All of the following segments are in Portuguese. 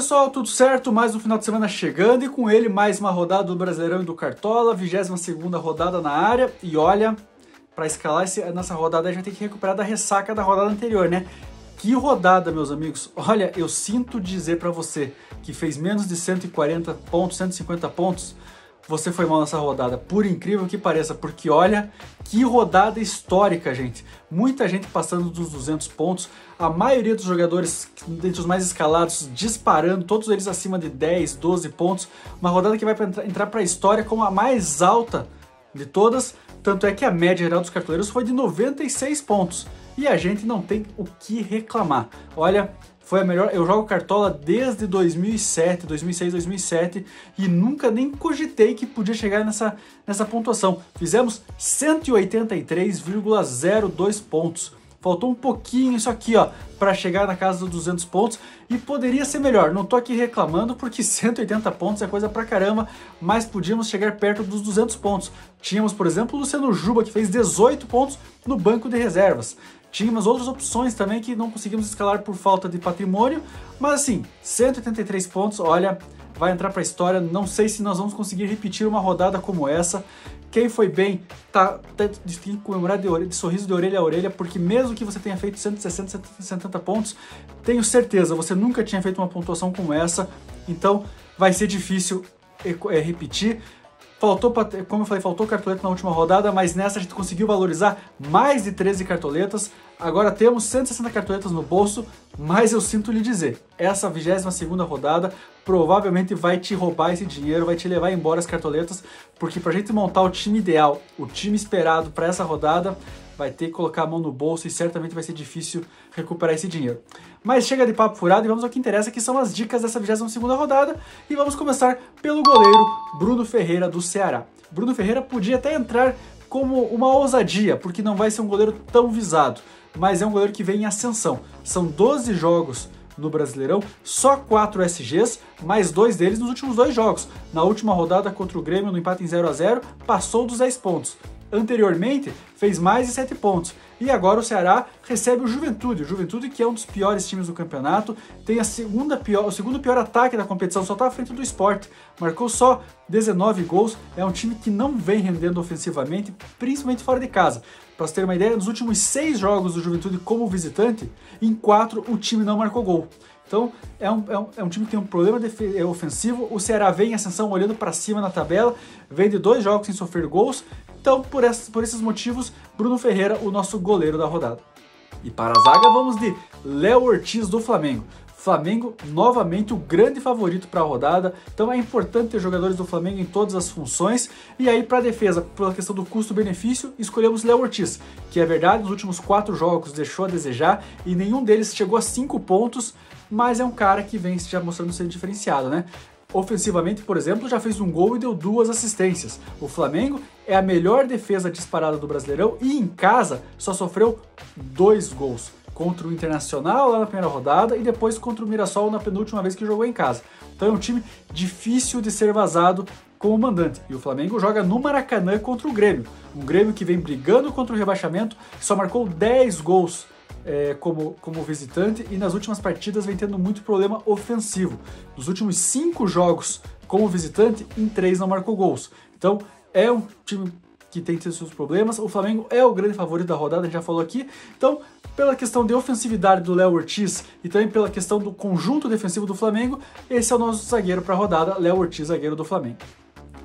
pessoal, tudo certo? Mais um final de semana chegando e com ele mais uma rodada do Brasileirão e do Cartola, 22ª rodada na área. E olha, para escalar nessa rodada a gente vai ter que recuperar da ressaca da rodada anterior, né? Que rodada, meus amigos! Olha, eu sinto dizer para você que fez menos de 140 pontos, 150 pontos, você foi mal nessa rodada, por incrível que pareça, porque olha, que rodada histórica, gente. Muita gente passando dos 200 pontos, a maioria dos jogadores, dentre os mais escalados, disparando, todos eles acima de 10, 12 pontos. Uma rodada que vai entrar para a história como a mais alta de todas, tanto é que a média geral dos cartoleiros foi de 96 pontos. E a gente não tem o que reclamar. Olha, foi a melhor. Eu jogo Cartola desde 2007, 2006, 2007 e nunca nem cogitei que podia chegar nessa pontuação. Fizemos 183,02 pontos. Faltou um pouquinho isso aqui, ó, para chegar na casa dos 200 pontos e poderia ser melhor. Não tô aqui reclamando porque 180 pontos é coisa pra caramba, mas podíamos chegar perto dos 200 pontos. Tínhamos, por exemplo, o Luciano Juba, que fez 18 pontos no banco de reservas. Tínhamos outras opções também que não conseguimos escalar por falta de patrimônio, mas assim, 183 pontos, olha, vai entrar para a história. Não sei se nós vamos conseguir repetir uma rodada como essa. Quem foi bem, tem que comemorar de sorriso de orelha a orelha, porque mesmo que você tenha feito 160, 170 pontos, tenho certeza, você nunca tinha feito uma pontuação como essa, então vai ser difícil repetir. Faltou, como eu falei, faltou cartoleta na última rodada, mas nessa a gente conseguiu valorizar mais de 13 cartoletas. Agora temos 160 cartoletas no bolso, mas eu sinto lhe dizer, essa 22ª rodada provavelmente vai te roubar esse dinheiro, vai te levar embora as cartoletas, porque pra gente montar o time ideal, o time esperado para essa rodada, vai ter que colocar a mão no bolso e certamente vai ser difícil recuperar esse dinheiro. Mas chega de papo furado e vamos ao que interessa, que são as dicas dessa 22ª rodada. E vamos começar pelo goleiro Bruno Ferreira do Ceará. Bruno Ferreira podia até entrar como uma ousadia, porque não vai ser um goleiro tão visado, mas é um goleiro que vem em ascensão. São 12 jogos no Brasileirão, só 4 SGs, mais 2 deles nos últimos 2 jogos. Na última rodada contra o Grêmio, no empate em 0-0, passou dos 10 pontos. Anteriormente, fez mais de 7 pontos. E agora o Ceará recebe o Juventude que é um dos piores times do campeonato, tem o segundo pior ataque da competição, só está à frente do Sport. Marcou só 19 gols, é um time que não vem rendendo ofensivamente, principalmente fora de casa. Para você ter uma ideia, nos últimos 6 jogos do Juventude como visitante, em 4 o time não marcou gol. Então é um time que tem um problema ofensivo. O Ceará vem em ascensão olhando para cima na tabela, vem de 2 jogos sem sofrer gols. Então, por esses motivos, Bruno Ferreira, o nosso goleiro da rodada. E para a zaga, vamos de Léo Ortiz do Flamengo. Flamengo, novamente, o grande favorito para a rodada. Então é importante ter jogadores do Flamengo em todas as funções. E aí, para a defesa, pela questão do custo-benefício, escolhemos Léo Ortiz, que é verdade, nos últimos 4 jogos deixou a desejar e nenhum deles chegou a 5 pontos, mas é um cara que vem já mostrando ser diferenciado, né? Ofensivamente, por exemplo, já fez um gol e deu 2 assistências. O Flamengo é a melhor defesa disparada do Brasileirão e em casa só sofreu 2 gols. Contra o Internacional lá na primeira rodada e depois contra o Mirassol na penúltima vez que jogou em casa. Então é um time difícil de ser vazado como mandante. E o Flamengo joga no Maracanã contra o Grêmio. Um Grêmio que vem brigando contra o rebaixamento, só marcou 10 gols como visitante e nas últimas partidas vem tendo muito problema ofensivo. Nos últimos 5 jogos como visitante, em 3 não marcou gols. Então é um time que tem tido seus problemas. O Flamengo é o grande favorito da rodada, a gente já falou aqui. Então, pela questão de ofensividade do Léo Ortiz e também pela questão do conjunto defensivo do Flamengo, esse é o nosso zagueiro para a rodada, Léo Ortiz, zagueiro do Flamengo.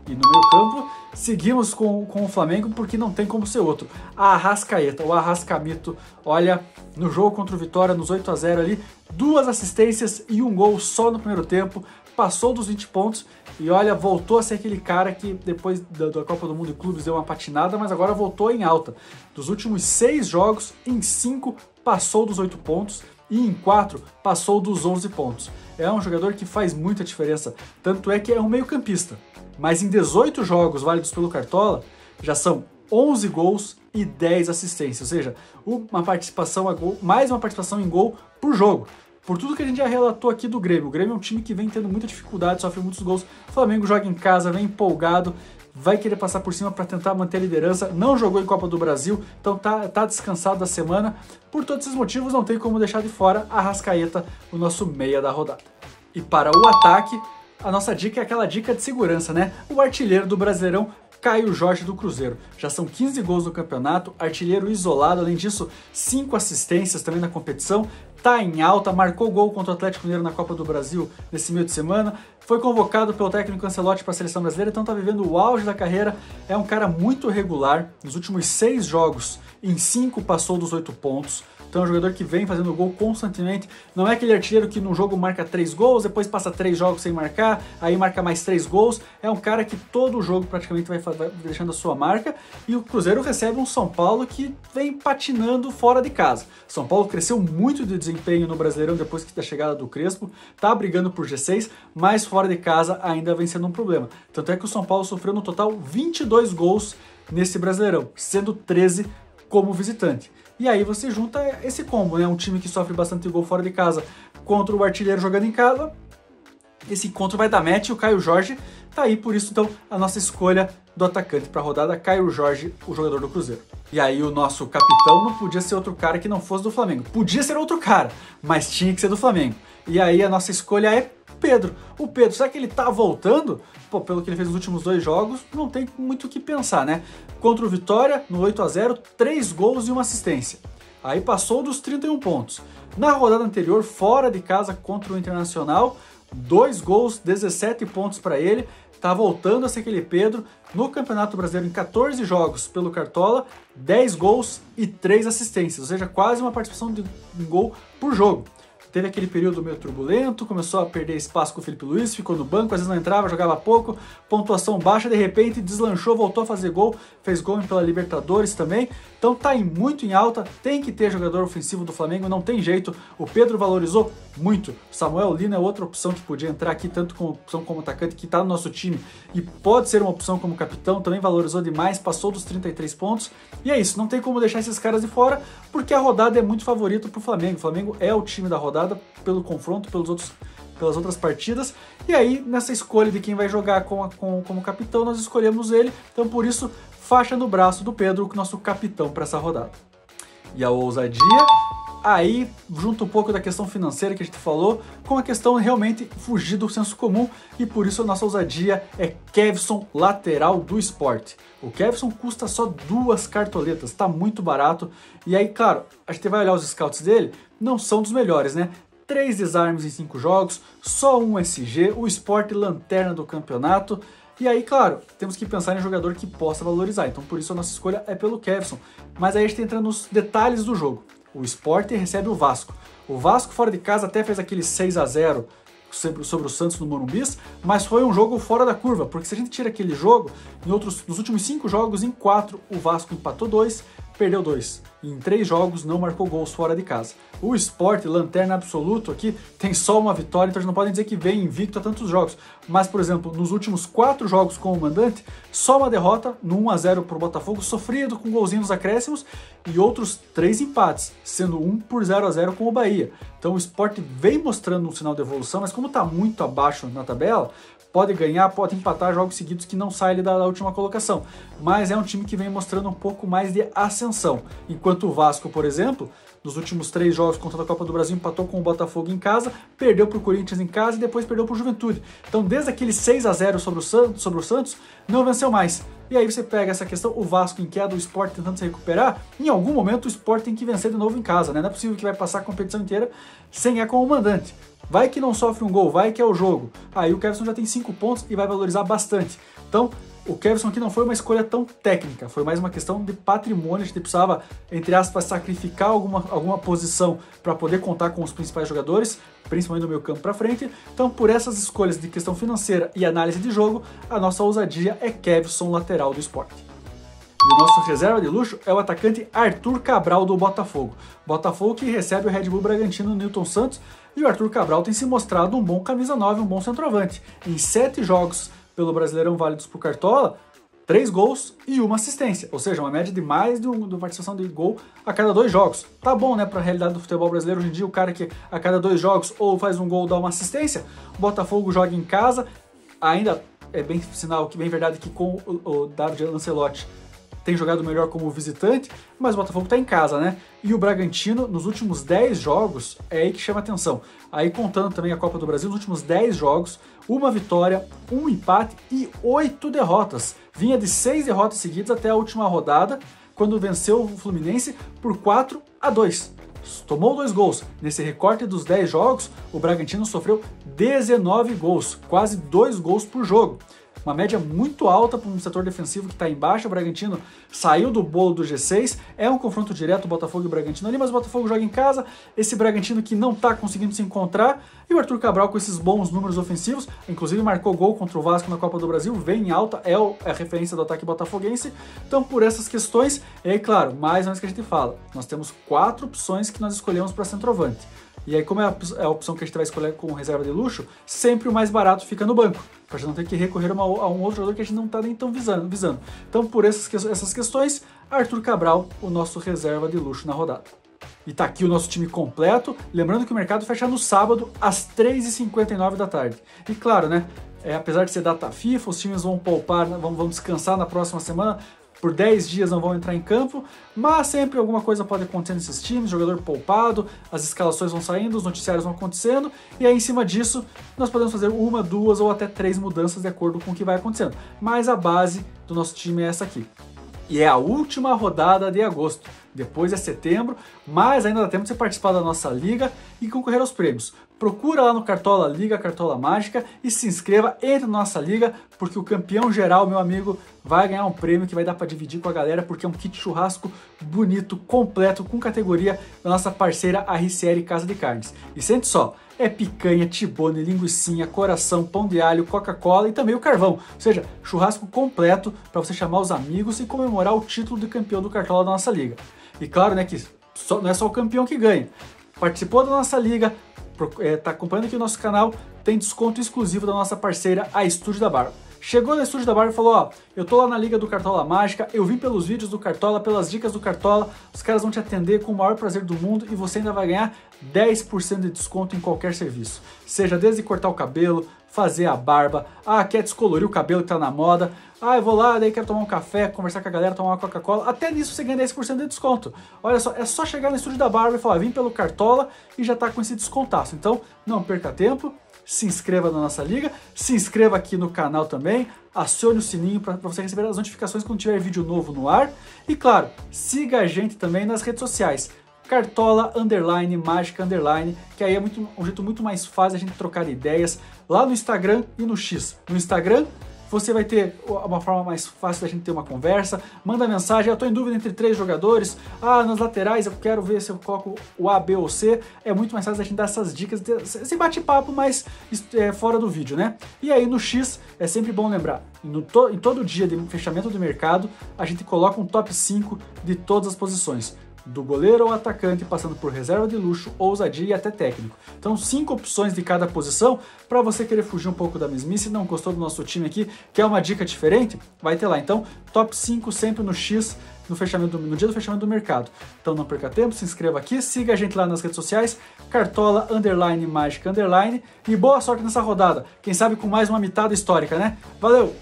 E no meio campo, seguimos com o Flamengo porque não tem como ser outro. A Arrascaeta, o Arrascamito, olha, no jogo contra o Vitória, nos 8-0 ali, 2 assistências e 1 gol só no primeiro tempo, passou dos 20 pontos e olha, voltou a ser aquele cara que depois da Copa do Mundo de Clubes deu uma patinada, mas agora voltou em alta. Dos últimos 6 jogos, em 5 passou dos 8 pontos e em 4 passou dos 11 pontos. É um jogador que faz muita diferença, tanto é que é um meio-campista. Mas em 18 jogos válidos pelo Cartola, já são 11 gols e 10 assistências, ou seja, uma participação a gol, mais uma participação em gol por jogo. Por tudo que a gente já relatou aqui do Grêmio, o Grêmio é um time que vem tendo muita dificuldade, sofre muitos gols. O Flamengo joga em casa, vem empolgado, vai querer passar por cima para tentar manter a liderança, não jogou em Copa do Brasil, então tá descansado da semana. Por todos esses motivos, não tem como deixar de fora a Arrascaeta, o nosso meia da rodada. E para o ataque, a nossa dica é aquela dica de segurança, né? O artilheiro do Brasileirão, Caio Jorge do Cruzeiro. Já são 15 gols no campeonato, artilheiro isolado, além disso, 5 assistências também na competição. Tá em alta, marcou gol contra o Atlético Mineiro na Copa do Brasil nesse meio de semana. Foi convocado pelo técnico Ancelotti para a seleção brasileira, então tá vivendo o auge da carreira. É um cara muito regular. Nos últimos 6 jogos, em 5 passou dos 8 pontos. Então é um jogador que vem fazendo gol constantemente. Não é aquele artilheiro que num jogo marca 3 gols, depois passa 3 jogos sem marcar, aí marca mais 3 gols. É um cara que todo jogo praticamente vai deixando a sua marca. E o Cruzeiro recebe um São Paulo que vem patinando fora de casa. São Paulo cresceu muito de desempenho no Brasileirão depois da chegada do Crespo. Tá brigando por G6, mas fora de casa ainda vem sendo um problema. Tanto é que o São Paulo sofreu no total 22 gols nesse Brasileirão, sendo 13 como visitante. E aí você junta esse combo, né? Um time que sofre bastante gol fora de casa contra o artilheiro jogando em casa. Esse encontro vai dar match e o Caio Jorge tá aí, por isso então a nossa escolha do atacante para a rodada, Caio Jorge, o jogador do Cruzeiro. E aí o nosso capitão não podia ser outro cara que não fosse do Flamengo. Podia ser outro cara, mas tinha que ser do Flamengo. E aí a nossa escolha é Pedro. O Pedro, será que ele tá voltando? Pô, pelo que ele fez nos últimos 2 jogos, não tem muito o que pensar, né? Contra o Vitória, no 8-0, 3 gols e 1 assistência. Aí passou dos 31 pontos. Na rodada anterior, fora de casa contra o Internacional, 2 gols, 17 pontos para ele. Tá voltando a ser aquele Pedro. No Campeonato Brasileiro, em 14 jogos pelo Cartola, 10 gols e 3 assistências. Ou seja, quase uma participação de um gol por jogo. Teve aquele período meio turbulento, começou a perder espaço com o Felipe Luiz, ficou no banco, às vezes não entrava, jogava pouco, pontuação baixa, de repente deslanchou, voltou a fazer gol, fez gol pela Libertadores também, então tá muito em alta, tem que ter jogador ofensivo do Flamengo, não tem jeito, o Pedro valorizou muito, Samuel Lino é outra opção que podia entrar aqui, tanto como opção como atacante, que tá no nosso time e pode ser uma opção como capitão, também valorizou demais, passou dos 33 pontos, e é isso, não tem como deixar esses caras de fora, porque a rodada é muito favorita pro Flamengo, o Flamengo é o time da rodada, pelo confronto, pelas outras partidas, e aí nessa escolha de quem vai jogar como capitão, nós escolhemos ele, então por isso faixa no braço do Pedro, nosso capitão para essa rodada. E a ousadia, aí junta um pouco da questão financeira que a gente falou, com a questão realmente fugir do senso comum, e por isso a nossa ousadia é Kevson, lateral do Sport. O Kevson custa só 2 cartoletas, tá muito barato, e aí claro, a gente vai olhar os scouts dele, não são dos melhores, né? 3 desarmes em 5 jogos, só 1 SG, o Sport lanterna do campeonato. E aí, claro, temos que pensar em um jogador que possa valorizar. Então, por isso a nossa escolha é pelo Kevson. Mas aí a gente entra nos detalhes do jogo. O Sport recebe o Vasco. O Vasco fora de casa até fez aquele 6-0 sobre o Santos no Morumbi, mas foi um jogo fora da curva, porque se a gente tira aquele jogo, nos últimos 5 jogos, em 4 o Vasco empatou 2, perdeu 2. E em 3 jogos não marcou gols fora de casa. O Sport, lanterna absoluto aqui, tem só uma vitória, então a gente não pode dizer que vem invicto a tantos jogos. Mas, por exemplo, nos últimos 4 jogos como mandante, só uma derrota, no 1-0 para o Botafogo, sofrido com golzinhos nos acréscimos, e outros 3 empates, sendo um por 0-0 com o Bahia. Então o Sport vem mostrando um sinal de evolução, mas como está muito abaixo na tabela, pode ganhar, pode empatar jogos seguidos que não saem da última colocação. Mas é um time que vem mostrando um pouco mais de ascensão. Enquanto o Vasco, por exemplo, nos últimos 3 jogos contra a Copa do Brasil, empatou com o Botafogo em casa, perdeu para o Corinthians em casa e depois perdeu para o Juventude. Então, desde aquele 6-0 sobre o Santos, não venceu mais. E aí você pega essa questão, o Vasco em queda, o Sport tentando se recuperar, em algum momento o Sport tem que vencer de novo em casa, né? Não é possível que vai passar a competição inteira sem ganhar como mandante. Vai que não sofre um gol, vai que é o jogo. Aí o Kevson já tem 5 pontos e vai valorizar bastante. Então, o Kevson aqui não foi uma escolha tão técnica, foi mais uma questão de patrimônio. A gente precisava, entre aspas, sacrificar alguma posição para poder contar com os principais jogadores, principalmente no meio campo para frente. Então, por essas escolhas de questão financeira e análise de jogo, a nossa ousadia é Kevson, lateral do Sport. E o nosso reserva de luxo é o atacante Arthur Cabral do Botafogo. Botafogo que recebe o Red Bull Bragantino, Nilton Santos, e o Arthur Cabral tem se mostrado um bom camisa 9, um bom centroavante. Em 7 jogos pelo Brasileirão válidos para o Cartola, 3 gols e 1 assistência, ou seja, uma média de mais de uma participação de gol a cada 2 jogos. Tá bom, né, para a realidade do futebol brasileiro hoje em dia, o cara que a cada 2 jogos ou faz um gol ou dá uma assistência. O Botafogo joga em casa, ainda é bem sinal, que bem verdade que com o David Ancelotti tem jogado melhor como visitante, mas o Botafogo está em casa, né? E o Bragantino, nos últimos 10 jogos, é aí que chama atenção. Aí contando também a Copa do Brasil, nos últimos 10 jogos, 1 vitória, 1 empate e 8 derrotas. Vinha de 6 derrotas seguidas até a última rodada, quando venceu o Fluminense por 4-2. Tomou 2 gols. Nesse recorte dos 10 jogos, o Bragantino sofreu 19 gols, quase 2 gols por jogo. Uma média muito alta para um setor defensivo que está embaixo. O Bragantino saiu do bolo do G6, é um confronto direto o Botafogo e o Bragantino ali, mas o Botafogo joga em casa, esse Bragantino que não está conseguindo se encontrar, e o Arthur Cabral com esses bons números ofensivos, inclusive marcou gol contra o Vasco na Copa do Brasil, vem em alta, é a referência do ataque botafoguense. Então por essas questões, é claro, mais ou menos que a gente fala, nós temos 4 opções que nós escolhemos para centroavante. E aí, como é a opção que a gente vai escolher com reserva de luxo, sempre o mais barato fica no banco, para a gente não ter que recorrer a um outro jogador que a gente não está nem tão visando. Então, por essas questões, Arthur Cabral, o nosso reserva de luxo na rodada. E tá aqui o nosso time completo, lembrando que o mercado fecha no sábado, às 3h59 da tarde. E claro, né, apesar de ser data FIFA, os times vão poupar, vão descansar na próxima semana, por 10 dias não vão entrar em campo, mas sempre alguma coisa pode acontecer nesses times, jogador poupado, as escalações vão saindo, os noticiários vão acontecendo, e aí em cima disso nós podemos fazer 1, 2 ou até 3 mudanças de acordo com o que vai acontecendo. Mas a base do nosso time é essa aqui. E é a última rodada de agosto. Depois é setembro, mas ainda dá tempo de você participar da nossa liga e concorrer aos prêmios. Procura lá no Cartola Liga, Cartola Mágica e se inscreva, entre na nossa liga, porque o campeão geral, meu amigo, vai ganhar um prêmio que vai dar para dividir com a galera, porque é um kit churrasco bonito, completo, com categoria da nossa parceira RCL Casa de Carnes. E sente só, é picanha, tibone, linguicinha, coração, pão de alho, Coca-Cola e também o carvão. Ou seja, churrasco completo para você chamar os amigos e comemorar o título de campeão do Cartola da nossa liga. E claro, né, que não é só o campeão que ganha. Participou da nossa liga, está acompanhando aqui o nosso canal, tem desconto exclusivo da nossa parceira, a Estúdio da Barba. Chegou no Estúdio da Barba e falou, ó, eu tô lá na Liga do Cartola Mágica, eu vim pelos vídeos do Cartola, pelas dicas do Cartola, os caras vão te atender com o maior prazer do mundo e você ainda vai ganhar 10% de desconto em qualquer serviço. Seja desde cortar o cabelo, fazer a barba, quer descolorir o cabelo que tá na moda, eu vou lá, daí quero tomar um café, conversar com a galera, tomar uma Coca-Cola, até nisso você ganha 10% de desconto. Olha só, é só chegar no Estúdio da Barba e falar, vim pelo Cartola e já tá com esse descontaço. Então, não perca tempo, se inscreva na nossa liga, se inscreva aqui no canal também, acione o sininho para você receber as notificações quando tiver vídeo novo no ar. E claro, siga a gente também nas redes sociais, Cartola Mágica que aí é um jeito muito mais fácil a gente trocar ideias lá no Instagram e no X. No Instagram você vai ter uma forma mais fácil da gente ter uma conversa, manda mensagem, eu estou em dúvida entre 3 jogadores, nas laterais eu quero ver se eu coloco o A, B ou C, é muito mais fácil da gente dar essas dicas, esse bate-papo mais fora do vídeo, né? E aí no X, é sempre bom lembrar, em todo dia de fechamento do mercado, a gente coloca um top 5 de todas as posições, do goleiro ao atacante, passando por reserva de luxo, ousadia e até técnico. Então 5 opções de cada posição, para você querer fugir um pouco da mesmice, não gostou do nosso time aqui, quer uma dica diferente? Vai ter lá. Então, top 5 sempre no X, no dia do fechamento do mercado. Então não perca tempo, se inscreva aqui, siga a gente lá nas redes sociais, Cartola Mágica e boa sorte nessa rodada. Quem sabe com mais uma mitada histórica, né? Valeu!